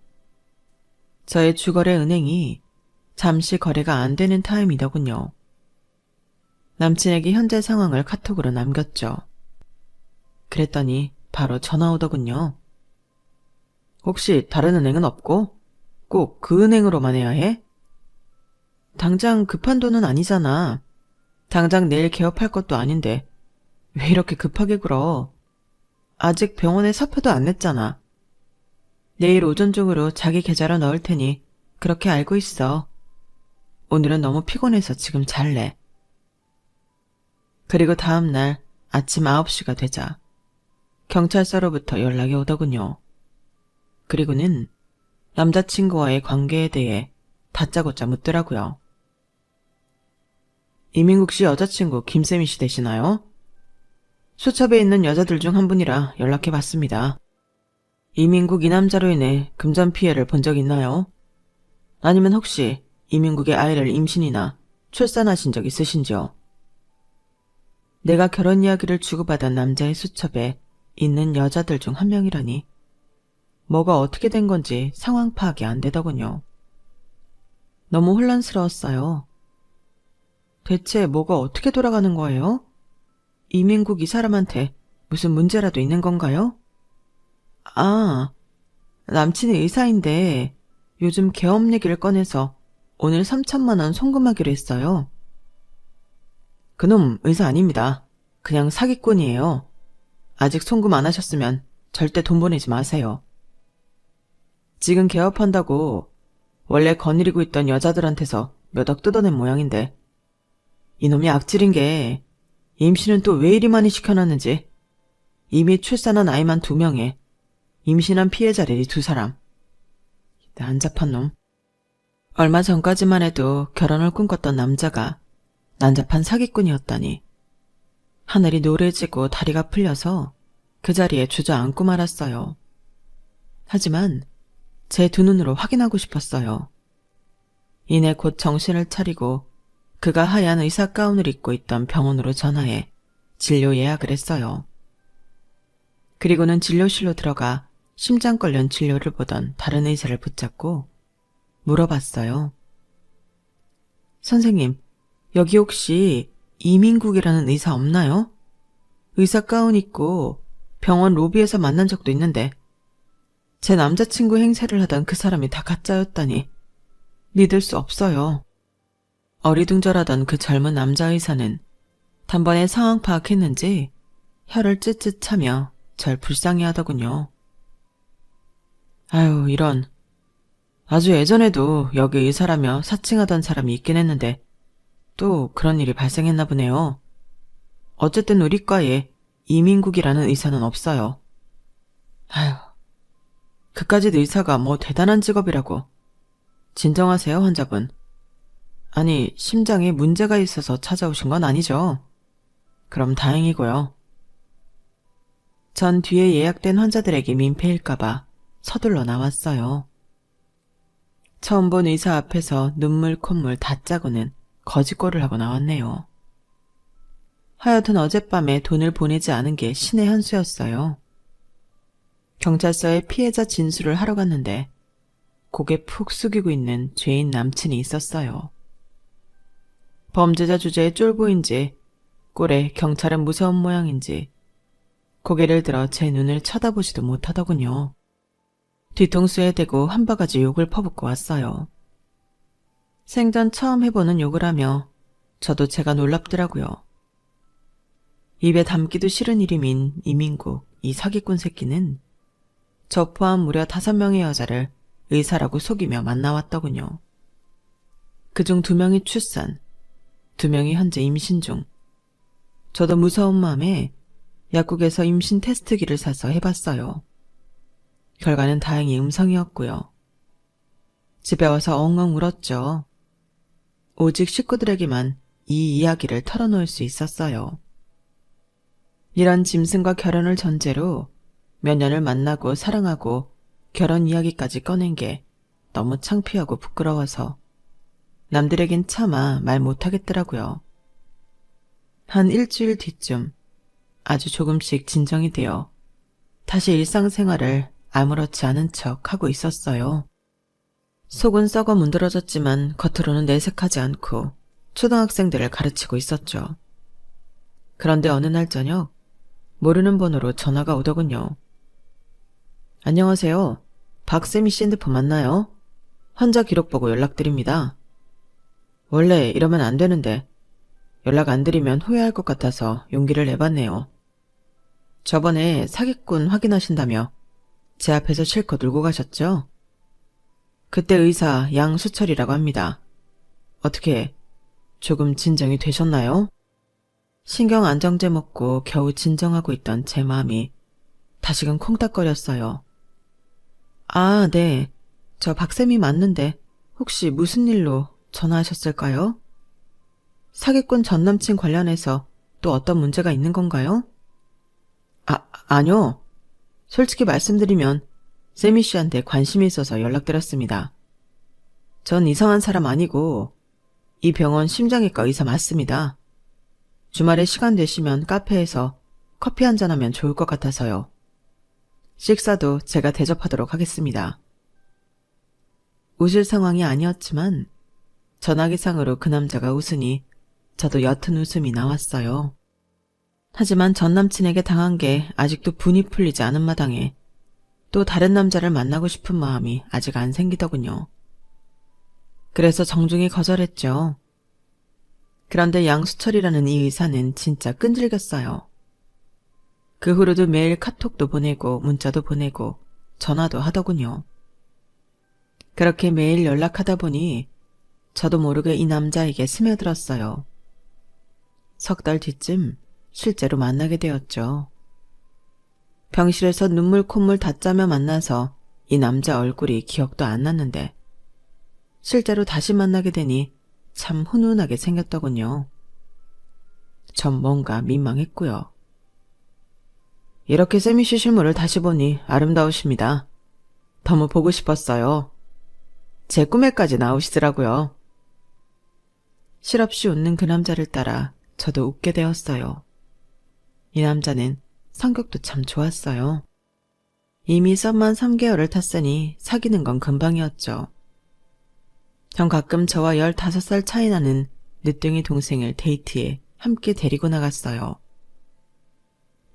저의 주거래 은행이 잠시 거래가 안 되는 타임이더군요. 남친에게 현재 상황을 카톡으로 남겼죠. 그랬더니 바로 전화 오더군요. 혹시 다른 은행은 없고 꼭 그 은행으로만 해야 해? 당장 급한 돈은 아니잖아. 당장 내일 개업할 것도 아닌데 왜 이렇게 급하게 굴어? 아직 병원에 사표도 안 냈잖아. 내일 오전 중으로 자기 계좌로 넣을 테니 그렇게 알고 있어. 오늘은 너무 피곤해서 지금 잘래. 그리고 다음날 아침 9시가 되자 경찰서로부터 연락이 오더군요. 그리고는 남자친구와의 관계에 대해 다짜고짜 묻더라고요. 이민국 씨 여자친구 김쌤이 씨 되시나요? 수첩에 있는 여자들 중 한 분이라 연락해봤습니다. 이민국 이 남자로 인해 금전 피해를 본 적 있나요? 아니면 혹시 이민국의 아이를 임신이나 출산하신 적 있으신지요? 내가 결혼 이야기를 주고받은 남자의 수첩에 있는 여자들 중 한 명이라니 뭐가 어떻게 된 건지 상황 파악이 안 되더군요. 너무 혼란스러웠어요. 대체 뭐가 어떻게 돌아가는 거예요? 이민국 이 사람한테 무슨 문제라도 있는 건가요? 아, 남친이 의사인데 요즘 개업 얘기를 꺼내서 오늘 3천만 원 송금하기로 했어요. 그놈 의사 아닙니다. 그냥 사기꾼이에요. 아직 송금 안 하셨으면 절대 돈 보내지 마세요. 지금 개업한다고 원래 거느리고 있던 여자들한테서 몇 억 뜯어낸 모양인데 이놈이 악질인 게 임신은 또 왜 이리 많이 시켜놨는지 이미 출산한 아이만 2명에 임신한 피해자들이 2사람. 난잡한 놈. 얼마 전까지만 해도 결혼을 꿈꿨던 남자가 난잡한 사기꾼이었다니. 하늘이 노래지고 다리가 풀려서 그 자리에 주저앉고 말았어요. 하지만 제 2눈으로 확인하고 싶었어요. 이내 곧 정신을 차리고 그가 하얀 의사 가운을 입고 있던 병원으로 전화해 진료 예약을 했어요. 그리고는 진료실로 들어가 심장 관련 진료를 보던 다른 의사를 붙잡고 물어봤어요. 선생님, 여기 혹시 이민국이라는 의사 없나요? 의사 가운 입고 병원 로비에서 만난 적도 있는데 제 남자친구 행세를 하던 그 사람이 다 가짜였다니 믿을 수 없어요. 어리둥절하던 그 젊은 남자 의사는 단번에 상황 파악했는지 혀를 찢찢 차며 절 불쌍해하더군요. 아유, 이런. 아주 예전에도 여기 의사라며 사칭하던 사람이 있긴 했는데 또 그런 일이 발생했나 보네요. 어쨌든 우리 과에 이민국이라는 의사는 없어요. 아유, 그까짓 의사가 뭐 대단한 직업이라고. 진정하세요, 환자분. 아니, 심장에 문제가 있어서 찾아오신 건 아니죠? 그럼 다행이고요. 전 뒤에 예약된 환자들에게 민폐일까봐 서둘러 나왔어요. 처음 본 의사 앞에서 눈물 콧물 다 짜고는 거짓골을 하고 나왔네요. 하여튼 어젯밤에 돈을 보내지 않은 게 신의 한 수였어요. 경찰서에 피해자 진술을 하러 갔는데 고개 푹 숙이고 있는 죄인 남친이 있었어요. 범죄자 주제에 쫄보인지 꼴에 경찰은 무서운 모양인지 고개를 들어 제 눈을 쳐다보지도 못하더군요. 뒤통수에 대고 한 바가지 욕을 퍼붓고 왔어요. 생전 처음 해보는 욕을 하며 저도 제가 놀랍더라고요. 입에 담기도 싫은 이름인 이민국, 이 사기꾼 새끼는 저 포함 무려 5명의 여자를 의사라고 속이며 만나왔더군요. 그중 2명이 출산, 2명이 현재 임신 중. 저도 무서운 마음에 약국에서 임신 테스트기를 사서 해봤어요. 결과는 다행히 음성이었고요. 집에 와서 엉엉 울었죠. 오직 식구들에게만 이 이야기를 털어놓을 수 있었어요. 이런 짐승과 결혼을 전제로 몇 년을 만나고 사랑하고 결혼 이야기까지 꺼낸 게 너무 창피하고 부끄러워서 남들에겐 차마 말 못하겠더라고요. 한 일주일 뒤쯤 아주 조금씩 진정이 되어 다시 일상생활을 아무렇지 않은 척 하고 있었어요. 속은 썩어 문드러졌지만 겉으로는 내색하지 않고 초등학생들을 가르치고 있었죠. 그런데 어느 날 저녁 모르는 번호로 전화가 오더군요. 안녕하세요. 박쌤이 씨 핸드폰 맞나요? 환자 기록 보고 연락드립니다. 원래 이러면 안 되는데 연락 안 드리면 후회할 것 같아서 용기를 내봤네요. 저번에 사기꾼 확인하신다며 제 앞에서 실컷 울고 가셨죠? 그때 의사 양수철이라고 합니다. 어떻게 조금 진정이 되셨나요? 신경 안정제 먹고 겨우 진정하고 있던 제 마음이 다시금 콩닥거렸어요. 아, 네. 저 박쌤이 맞는데 혹시 무슨 일로 전화하셨을까요? 사기꾼 전남친 관련해서 또 어떤 문제가 있는 건가요? 아니요. 솔직히 말씀드리면 세미 씨한테 관심이 있어서 연락드렸습니다. 전 이상한 사람 아니고 이 병원 심장외과 의사 맞습니다. 주말에 시간 되시면 카페에서 커피 한잔하면 좋을 것 같아서요. 식사도 제가 대접하도록 하겠습니다. 웃을 상황이 아니었지만 전화기상으로 그 남자가 웃으니 저도 옅은 웃음이 나왔어요. 하지만 전 남친에게 당한 게 아직도 분이 풀리지 않은 마당에 또 다른 남자를 만나고 싶은 마음이 아직 안 생기더군요. 그래서 정중히 거절했죠. 그런데 양수철이라는 이 의사는 진짜 끈질겼어요. 그 후로도 매일 카톡도 보내고 문자도 보내고 전화도 하더군요. 그렇게 매일 연락하다 보니 저도 모르게 이 남자에게 스며들었어요. 석 달 뒤쯤 실제로 만나게 되었죠. 병실에서 눈물 콧물 다 짜며 만나서 이 남자 얼굴이 기억도 안 났는데 실제로 다시 만나게 되니 참 훈훈하게 생겼더군요. 전 뭔가 민망했고요. 이렇게 세미 씨 실물을 다시 보니 아름다우십니다. 너무 보고 싶었어요. 제 꿈에까지 나오시더라고요. 실없이 웃는 그 남자를 따라 저도 웃게 되었어요. 이 남자는 성격도 참 좋았어요. 이미 썸만 3개월을 탔으니 사귀는 건 금방이었죠. 전 가끔 저와 15살 차이 나는 늦둥이 동생을 데이트에 함께 데리고 나갔어요.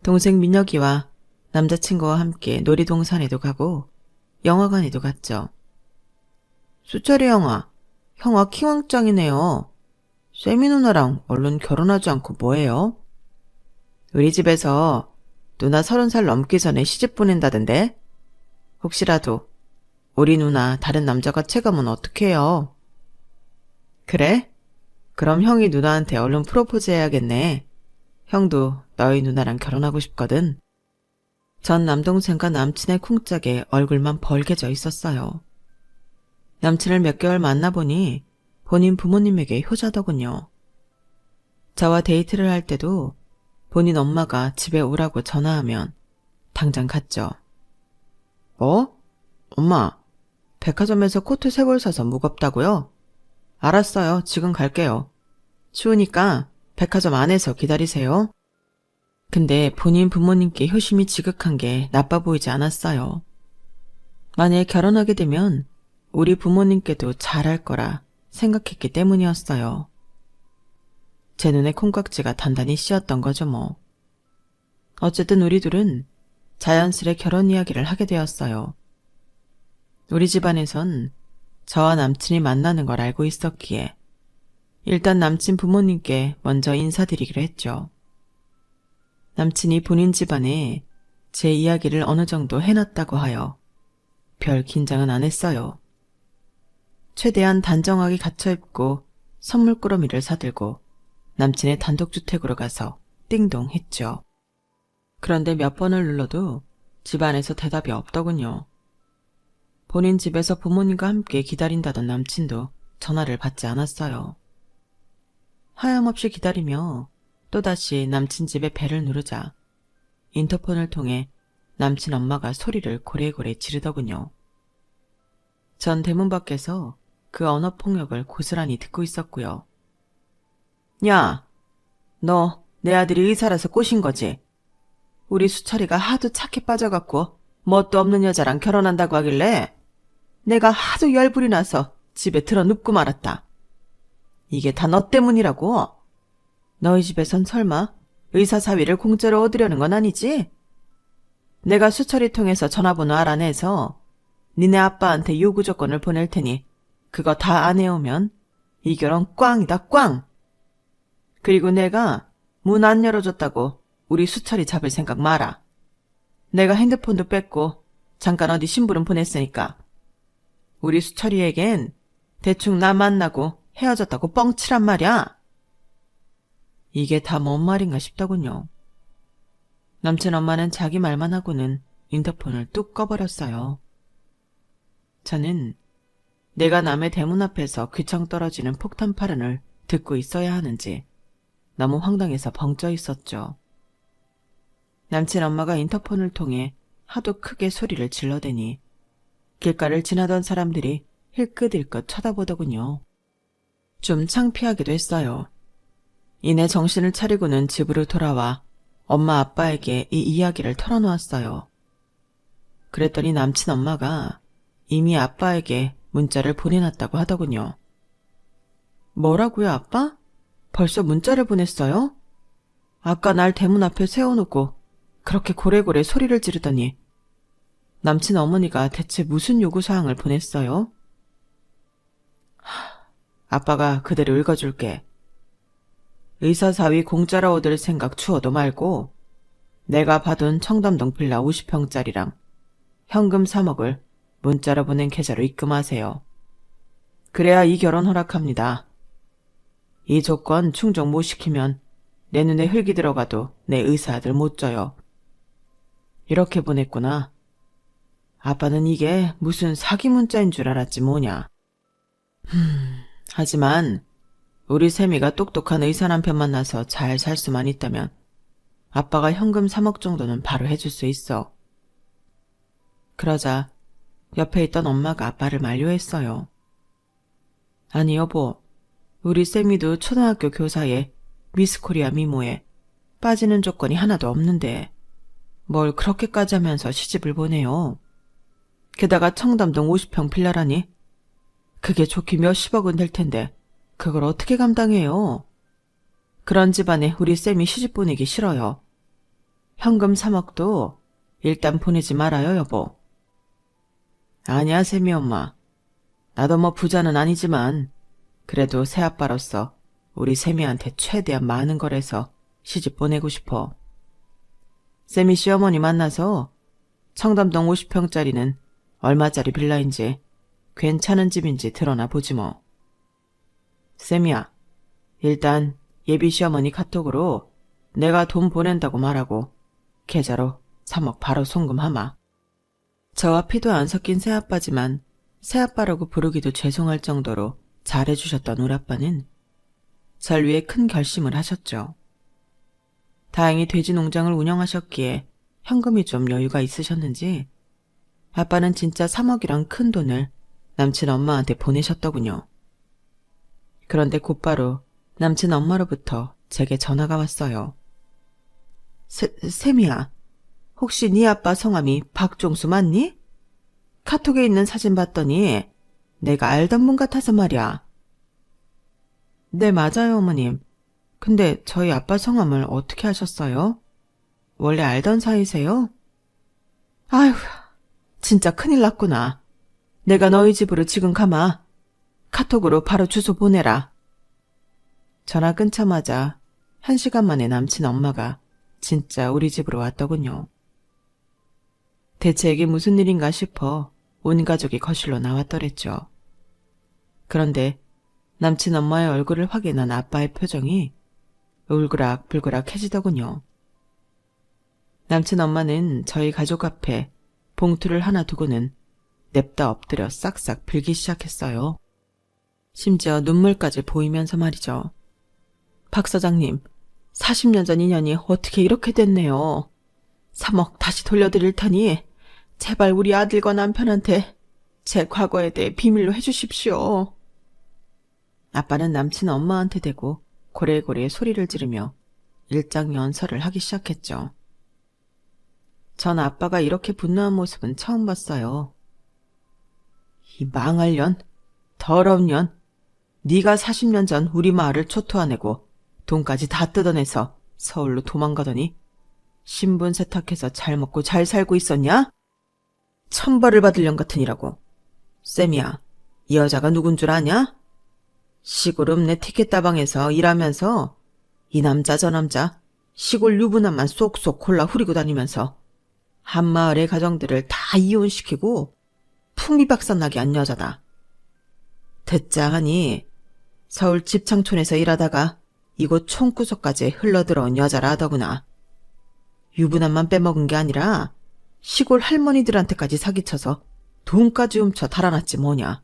동생 민혁이와 남자친구와 함께 놀이동산에도 가고 영화관에도 갔죠. 수철이 형아 킹왕짱이네요. 세미 누나랑 얼른 결혼하지 않고 뭐해요? 우리 집에서 누나 30살 넘기 전에 시집 보낸다던데? 혹시라도 우리 누나 다른 남자가 채가면 어떡해요? 그래? 그럼 형이 누나한테 얼른 프로포즈 해야겠네. 형도 너희 누나랑 결혼하고 싶거든. 전 남동생과 남친의 쿵짝에 얼굴만 벌게져 있었어요. 남친을 몇 개월 만나보니 본인 부모님에게 효자더군요. 저와 데이트를 할 때도 본인 엄마가 집에 오라고 전화하면 당장 갔죠. 뭐? 엄마, 백화점에서 코트 3벌 사서 무겁다고요? 알았어요. 지금 갈게요. 추우니까 백화점 안에서 기다리세요. 근데 본인 부모님께 효심이 지극한 게 나빠 보이지 않았어요. 만약 결혼하게 되면 우리 부모님께도 잘할 거라 생각했기 때문이었어요. 제 눈에 콩깍지가 단단히 씌었던 거죠 뭐. 어쨌든 우리 둘은 자연스레 결혼 이야기를 하게 되었어요. 우리 집안에선 저와 남친이 만나는 걸 알고 있었기에 일단 남친 부모님께 먼저 인사드리기로 했죠. 남친이 본인 집안에 제 이야기를 어느 정도 해놨다고 하여 별 긴장은 안 했어요. 최대한 단정하게 갖춰입고 선물 꾸러미를 사들고 남친의 단독주택으로 가서 띵동 했죠. 그런데 몇 번을 눌러도 집안에서 대답이 없더군요. 본인 집에서 부모님과 함께 기다린다던 남친도 전화를 받지 않았어요. 하염없이 기다리며 또다시 남친 집에 벨을 누르자 인터폰을 통해 남친 엄마가 소리를 고래고래 지르더군요. 전 대문 밖에서 그 언어폭력을 고스란히 듣고 있었고요. 야, 너 내 아들이 의사라서 꼬신 거지? 우리 수철이가 하도 착해 빠져갖고 뭣도 없는 여자랑 결혼한다고 하길래 내가 하도 열불이 나서 집에 들어 눕고 말았다. 이게 다 너 때문이라고. 너희 집에선 설마 의사 사위를 공짜로 얻으려는 건 아니지? 내가 수철이 통해서 전화번호 알아내서 니네 아빠한테 요구 조건을 보낼 테니 그거 다 안 해오면 이 결혼 꽝이다 꽝. 그리고 내가 문 안 열어줬다고 우리 수철이 잡을 생각 마라. 내가 핸드폰도 뺐고 잠깐 어디 심부름 보냈으니까 우리 수철이에겐 대충 나 만나고 헤어졌다고 뻥치란 말이야. 이게 다 뭔 말인가 싶더군요. 남친 엄마는 자기 말만 하고는 인터폰을 뚝 꺼버렸어요. 저는 내가 남의 대문 앞에서 귀청 떨어지는 폭탄 발언을 듣고 있어야 하는지 너무 황당해서 벙쪄 있었죠. 남친 엄마가 인터폰을 통해 하도 크게 소리를 질러대니 길가를 지나던 사람들이 힐끗힐끗 쳐다보더군요. 좀 창피하기도 했어요. 이내 정신을 차리고는 집으로 돌아와 엄마 아빠에게 이 이야기를 털어놓았어요. 그랬더니 남친 엄마가 이미 아빠에게 문자를 보내놨다고 하더군요. 뭐라고요, 아빠? 벌써 문자를 보냈어요? 아까 날 대문 앞에 세워놓고 그렇게 고래고래 소리를 지르더니 남친 어머니가 대체 무슨 요구사항을 보냈어요? 아빠가 그대로 읽어줄게. 의사사위 공짜로 얻을 생각 추워도 말고 내가 받은 청담동 빌라 50평짜리랑 현금 3억을 문자로 보낸 계좌로 입금하세요. 그래야 이 결혼 허락합니다. 이 조건 충족 못 시키면 내 눈에 흙이 들어가도 내 의사아들 못 져요. 이렇게 보냈구나. 아빠는 이게 무슨 사기 문자인 줄 알았지 뭐냐. 하지만 우리 세미가 똑똑한 의사 남편 만나서 잘 살 수만 있다면 아빠가 현금 3억 정도는 바로 해줄 수 있어. 그러자 옆에 있던 엄마가 아빠를 만류했어요. 아니 여보, 우리 세미도 초등학교 교사에 미스코리아 미모에 빠지는 조건이 하나도 없는데 뭘 그렇게까지 하면서 시집을 보내요. 게다가 청담동 50평 빌라라니? 그게 좋게 몇십억은 될 텐데 그걸 어떻게 감당해요? 그런 집안에 우리 쌤이 시집 보내기 싫어요. 현금 3억도 일단 보내지 말아요, 여보. 아니야, 쌤이 엄마. 나도 뭐 부자는 아니지만 그래도 새아빠로서 우리 쌤이한테 최대한 많은 거래서 시집 보내고 싶어. 쌤이 시어머니 만나서 청담동 50평짜리는 얼마짜리 빌라인지 괜찮은 집인지 드러나 보지 뭐. 쌤이야, 일단 예비 시어머니 카톡으로 내가 돈 보낸다고 말하고 계좌로 3억 바로 송금하마. 저와 피도 안 섞인 새아빠지만 새아빠라고 부르기도 죄송할 정도로 잘해주셨던 우리 아빠는 절 위해 큰 결심을 하셨죠. 다행히 돼지 농장을 운영하셨기에 현금이 좀 여유가 있으셨는지 아빠는 진짜 3억이란 큰 돈을 남친 엄마한테 보내셨더군요. 그런데 곧바로 남친 엄마로부터 제게 전화가 왔어요. 샘이야, 혹시 네 아빠 성함이 박종수 맞니? 카톡에 있는 사진 봤더니 내가 알던 분 같아서 말이야. 네, 맞아요, 어머님. 근데 저희 아빠 성함을 어떻게 아셨어요? 원래 알던 사이세요? 아휴, 진짜 큰일 났구나. 내가 너희 집으로 지금 가마. 카톡으로 바로 주소 보내라. 전화 끊자마자 1시간 만에 남친 엄마가 진짜 우리 집으로 왔더군요. 대체 이게 무슨 일인가 싶어 온 가족이 거실로 나왔더랬죠. 그런데 남친 엄마의 얼굴을 확인한 아빠의 표정이 울그락불그락해지더군요. 남친 엄마는 저희 가족 앞에 봉투를 하나 두고는 냅다 엎드려 싹싹 빌기 시작했어요. 심지어 눈물까지 보이면서 말이죠. 박 사장님, 40년 전 인연이 어떻게 이렇게 됐네요. 3억 다시 돌려드릴 테니 제발 우리 아들과 남편한테 제 과거에 대해 비밀로 해주십시오. 아빠는 남친 엄마한테 대고 고래고래 소리를 지르며 일장연설을 하기 시작했죠. 전 아빠가 이렇게 분노한 모습은 처음 봤어요. 이 망할 년, 더러운 년, 네가 40년 전 우리 마을을 초토화내고 돈까지 다 뜯어내서 서울로 도망가더니 신분 세탁해서 잘 먹고 잘 살고 있었냐? 천벌을 받을 년 같으니라고. 쌤이야, 이 여자가 누군 줄 아냐? 시골 읍내 티켓 다방에서 일하면서 이 남자 저 남자 시골 유부남만 쏙쏙 골라 후리고 다니면서 한 마을의 가정들을 다 이혼시키고 풍비박산나게 한 여자다. 듣자 하니 서울 집창촌에서 일하다가 이곳 총구석까지 흘러들어온 여자라 하더구나. 유부남만 빼먹은 게 아니라 시골 할머니들한테까지 사기쳐서 돈까지 훔쳐 달아났지 뭐냐.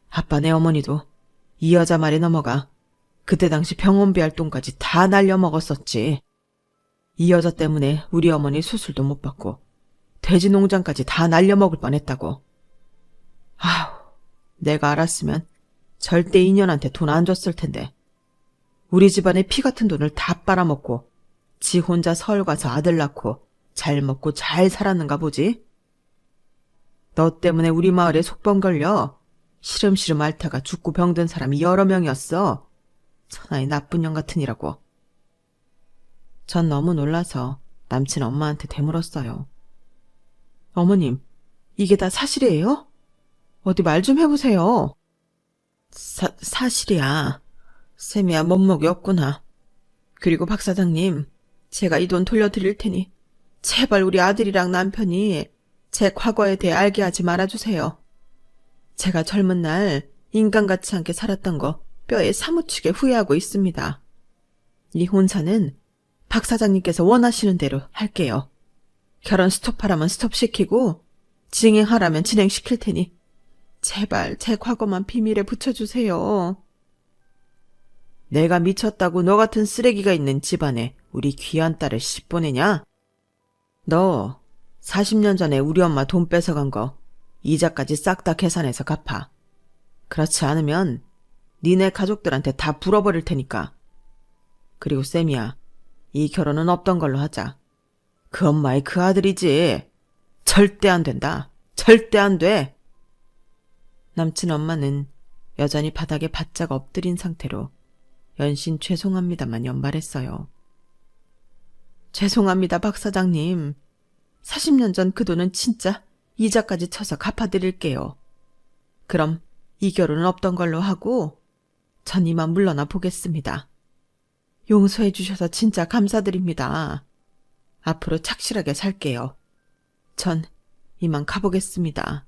아빠네 어머니도 이 여자 말에 넘어가 그때 당시 병원비 할 돈까지 다 날려먹었었지. 이 여자 때문에 우리 어머니 수술도 못 받고 돼지 농장까지 다 날려먹을 뻔했다고. 아우, 내가 알았으면 절대 인연한테 돈 안 줬을 텐데. 우리 집안의 피 같은 돈을 다 빨아먹고 지 혼자 서울 가서 아들 낳고 잘 먹고 잘 살았는가 보지? 너 때문에 우리 마을에 속번 걸려 시름시름 앓다가 죽고 병든 사람이 여러 명이었어. 천하의 나쁜 년 같으니라고. 전 너무 놀라서 남친 엄마한테 되물었어요. 어머님, 이게 다 사실이에요? 어디 말 좀 해보세요. 사실이야. 쌤이야 못먹이 없구나. 그리고 박 사장님, 제가 이 돈 돌려드릴 테니 제발 우리 아들이랑 남편이 제 과거에 대해 알게 하지 말아주세요. 제가 젊은 날 인간 같지 않게 살았던 거 뼈에 사무치게 후회하고 있습니다. 이 혼사는 박 사장님께서 원하시는 대로 할게요. 결혼 스톱하라면 스톱시키고 진행하라면 진행시킬 테니 제발 제 과거만 비밀에 붙여주세요. 내가 미쳤다고 너 같은 쓰레기가 있는 집안에 우리 귀한 딸을 씹보내냐? 너 40년 전에 우리 엄마 돈 뺏어간 거 이자까지 싹 다 계산해서 갚아. 그렇지 않으면 니네 가족들한테 다 불어버릴 테니까. 그리고 쌤이야, 이 결혼은 없던 걸로 하자. 그 엄마의 그 아들이지. 절대 안 된다. 절대 안 돼. 남친 엄마는 여전히 바닥에 바짝 엎드린 상태로 연신 죄송합니다만 연발했어요. 죄송합니다, 박 사장님. 40년 전 그 돈은 진짜 이자까지 쳐서 갚아드릴게요. 그럼 이 결혼은 없던 걸로 하고 전 이만 물러나 보겠습니다. 용서해 주셔서 진짜 감사드립니다. 앞으로 착실하게 살게요. 전 이만 가보겠습니다.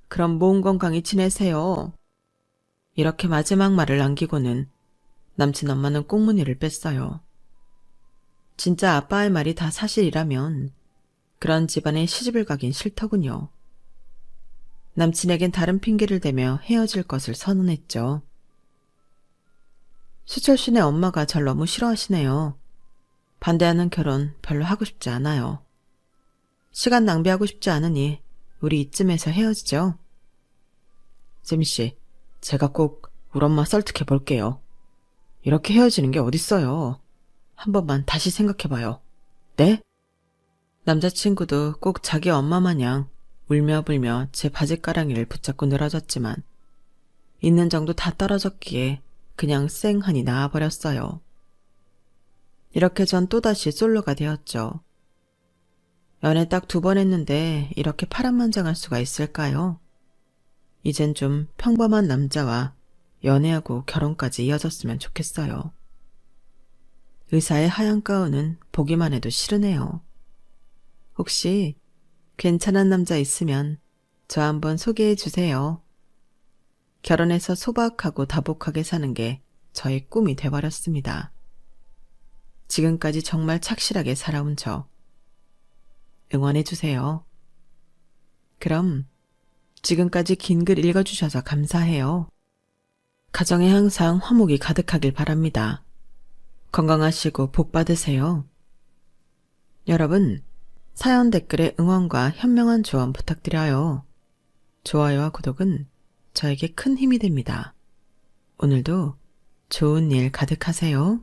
그럼 몸 건강히 지내세요. 이렇게 마지막 말을 남기고는 남친 엄마는 꽁무니를 뺐어요. 진짜 아빠의 말이 다 사실이라면 그런 집안에 시집을 가긴 싫더군요. 남친에겐 다른 핑계를 대며 헤어질 것을 선언했죠. 수철 씨네 엄마가 절 너무 싫어하시네요. 반대하는 결혼 별로 하고 싶지 않아요. 시간 낭비하고 싶지 않으니 우리 이쯤에서 헤어지죠. 쌤씨, 제가 꼭 우리 엄마 설득해 볼게요. 이렇게 헤어지는 게 어딨어요. 한 번만 다시 생각해봐요. 네? 남자친구도 꼭 자기 엄마 마냥 울며불며 제 바지가랑이를 붙잡고 늘어졌지만 있는 정도 다 떨어졌기에 그냥 쌩하니 나와버렸어요. 이렇게 전 또다시 솔로가 되었죠. 연애 딱 2번 했는데 이렇게 파란만장할 수가 있을까요? 이젠 좀 평범한 남자와 연애하고 결혼까지 이어졌으면 좋겠어요. 의사의 하얀 가운은 보기만 해도 싫으네요. 혹시 괜찮은 남자 있으면 저 한번 소개해 주세요. 결혼해서 소박하고 다복하게 사는 게 저의 꿈이 돼버렸습니다. 지금까지 정말 착실하게 살아온 저 응원해 주세요. 그럼 지금까지 긴 글 읽어주셔서 감사해요. 가정에 항상 화목이 가득하길 바랍니다. 건강하시고 복 받으세요. 여러분, 사연 댓글에 응원과 현명한 조언 부탁드려요. 좋아요와 구독은 저에게 큰 힘이 됩니다. 오늘도 좋은 일 가득하세요.